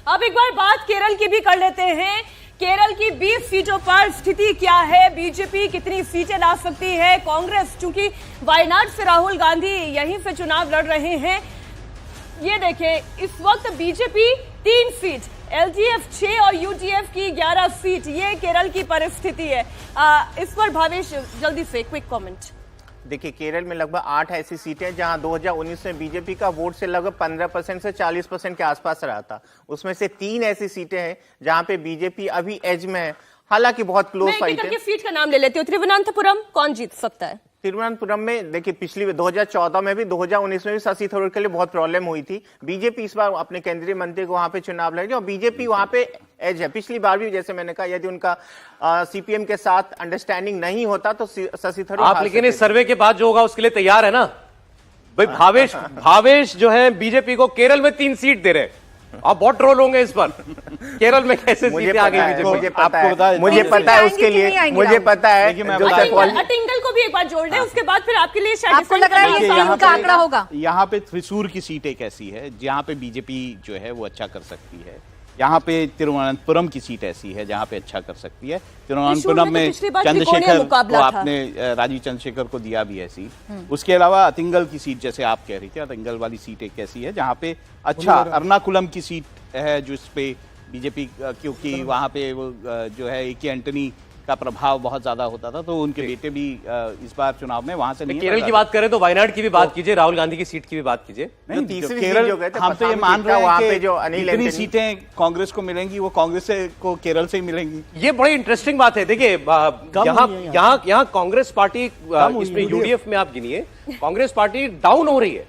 अब एक बार बात केरल की भी कर लेते हैं। केरल की 20 सीटों पर स्थिति क्या है, बीजेपी कितनी सीटें ला सकती है? कांग्रेस, चूंकि वायनाड से राहुल गांधी यहीं से चुनाव लड़ रहे हैं, ये देखें इस वक्त बीजेपी 3 सीट, एलडीएफ 6 और यूडीएफ की 11 सीट, ये केरल की परिस्थिति है। इस पर भावेश जल्दी से क्विक कमेंट। देखिए, केरल में लगभग 8 ऐसी सीटें जहां 2019 में बीजेपी का वोट से लगभग 15% से 40% के आसपास रहा था। उसमें से 3 ऐसी सीटें हैं जहां पे बीजेपी अभी एज में है, हालांकि बहुत क्लोज फाइट है। सीट का नाम ले लेती हूँ। तिरुवनंतपुरम कौन जीत सकता है? तिरुवनंतपुरम में देखिए, पिछली 2014 में भी 2019 में भी शशि थरूर के लिए बहुत प्रॉब्लम हुई थी। बीजेपी इस बार अपने केंद्रीय मंत्री को वहां पे चुनाव लड़ेगी और बीजेपी वहां पे एज है। पिछली बार भी जैसे मैंने कहा, यदि उनका सीपीएम के साथ अंडरस्टैंडिंग नहीं होता तो शशि थरूर आप, लेकिन इस सर्वे के बाद जो होगा उसके लिए तैयार है ना भाई? भावेश जो है बीजेपी को केरल में 3 सीट दे रहे हैं। आप बहुत ट्रोल होंगे इस पर। केरल में कैसे सीटें आ गई? मुझे पता है उसके लिए, मुझे पता है। अटिंगल को भी एक बार जोड़ दें, उसके बाद फिर आपके लिए शायद आपको लग रहा है ये का आंकड़ा होगा। यहाँ पे त्रिशूर की सीट एक ऐसी है जहाँ पे बीजेपी जो है वो अच्छा कर सकती है। यहाँ पे तिरुवनंतपुरम की सीट ऐसी है जहाँ पे अच्छा कर सकती है। तिरुवनंतपुरम में चंद्रशेखर को आपने राजीव चंद्रशेखर को दिया भी है सीट। उसके अलावा अतिंगल की सीट, जैसे आप कह रही थी, अतिंगल वाली सीट एक ऐसी है जहाँ पे अच्छा, एर्नाकुलम की सीट है जिस पे बीजेपी, क्योंकि वहाँ पे वो जो है ए के एंटनी का प्रभाव बहुत ज्यादा होता था, तो उनके बेटे भी इस बार चुनाव में वहां से नहीं। केरल की बात करें तो वायनाड की भी बात कीजिए, राहुल गांधी की सीट की भी बात कीजिए। नहीं, केरल हम तो ये मान रहे हैं कि जो जितनी सीटें कांग्रेस को मिलेंगी वो कांग्रेस को केरल से ही मिलेंगी। ये बड़ी इंटरेस्टिंग बात है। देखिए, यहाँ कांग्रेस पार्टी, इसमें यूडीएफ में आप गिनिए, कांग्रेस पार्टी डाउन हो रही है।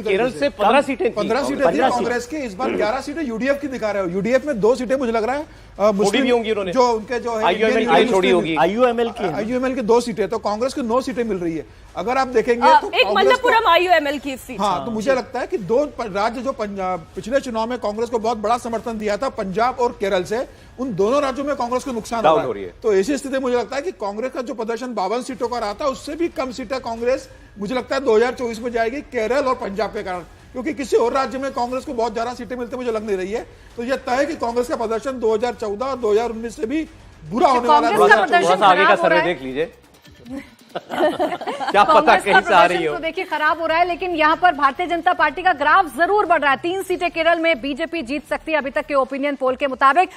केरल से 15 सीटें, 15 सीटें थी कांग्रेस की, इस बार 11 सीटें यूडीएफ की दिखा रहे हो। यूडीएफ में 2 सीटें मुझे लग रहा है मुस्लिम होंगी, उन्होंने जो उनके जो है आईयूएमएल की 2 सीटें, तो कांग्रेस को 9 सीटें मिल रही है। अगर आप देखेंगे तो एक मल्लपुरम आईयूएमएल की सीट। हाँ, तो मुझे लगता है कि 2 राज्य जो पिछले चुनाव में कांग्रेस को बहुत बड़ा समर्थन दिया था, पंजाब और केरल से, उन दोनों राज्यों में कांग्रेस को नुकसान हो रहा है। तो ऐसी स्थिति मुझे लगता है कि कांग्रेस का जो प्रदर्शन 52 सीटों का रहा था, उससे भी कम सीटें कांग्रेस मुझे लगता है 2024 में जाएगी, केरल और पंजाब के कारण, क्योंकि किसी और राज्य में कांग्रेस को बहुत ज्यादा सीटें मिलती मुझे लग नहीं रही है। तो यह तय है कि कांग्रेस का प्रदर्शन 2014 और 2019 से भी बुरा होने वाला है। आगे का सर्वे देख लीजिए। क्या पता कहीं से आ रही हो। तो देखिए खराब हो रहा है, लेकिन यहाँ पर भारतीय जनता पार्टी का ग्राफ जरूर बढ़ रहा है। 3 सीटें केरल में बीजेपी जीत सकती है अभी तक के ओपिनियन पोल के मुताबिक।